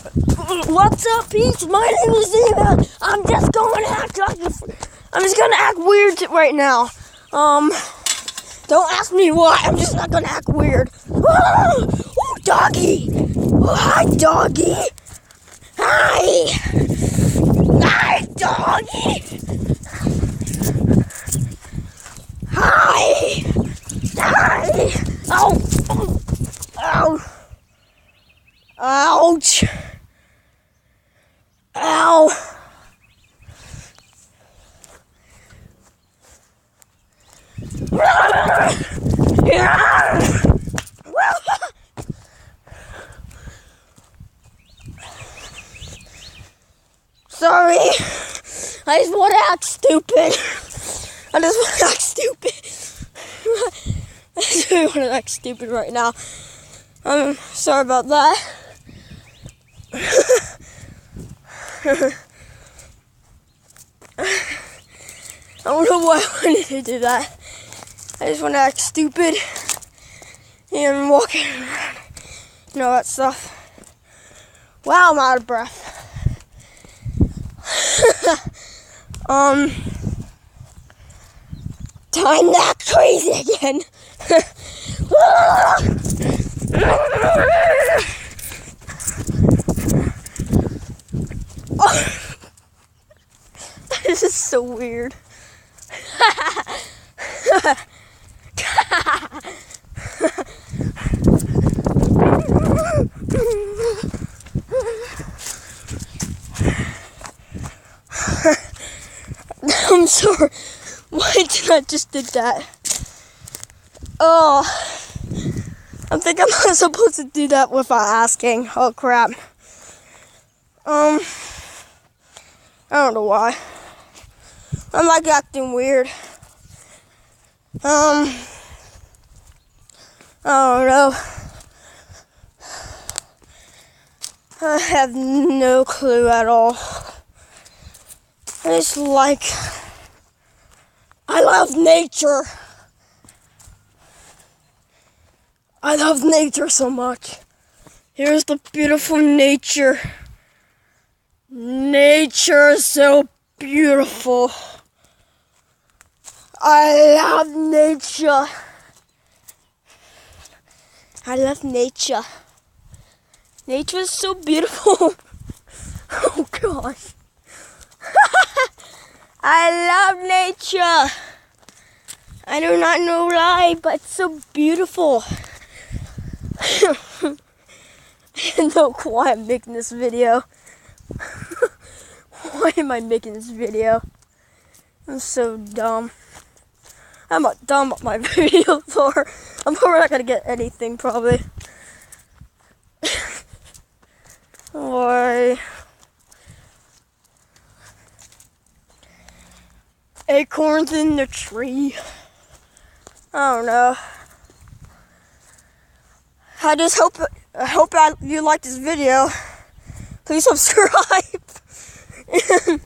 What's up, peeps? My name is Steven. I'm just gonna act weird right now. Don't ask me why. I'm just not gonna act weird. Oh, doggy. Oh, hi, doggy. Hi. Hi, doggy. Hi. Hi. Oh. Ow. Ouch. Ow. Sorry. I just want to act stupid. I just want to act stupid. I just really want to act stupid right now. I'm sorry about that. I don't know why I wanted to do that. I just want to act stupid and walk around and all that stuff. Wow, I'm out of breath. Time to act crazy again. This is so weird. I'm sorry. Why did I just did that? Oh, I think I'm not supposed to do that without asking. Oh crap. I don't know why. I'm like acting weird. I don't know. I have no clue at all. I love nature. I love nature so much. Here's the beautiful nature. Nature is so beautiful. I love nature. I love nature. Nature is so beautiful. Oh gosh. I love nature. I do not know why, but it's so beautiful. I don't know why I'm making this video. Why am I making this video? I'm so dumb. I'm not dumb what my videos are. I'm probably not gonna get anything probably. Why? Acorns in the tree. I don't know. I hope you like this video. Please subscribe. And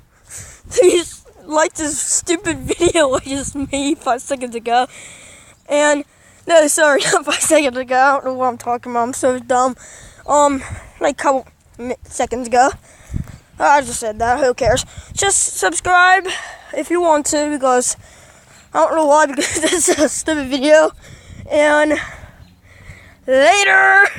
please like this stupid video I just made 5 seconds ago. And no, sorry, not 5 seconds ago. I don't know what I'm talking about. I'm so dumb. Like a couple seconds ago. I just said that. Who cares? Just subscribe if you want to, because I don't know why, because this is a stupid video. And later.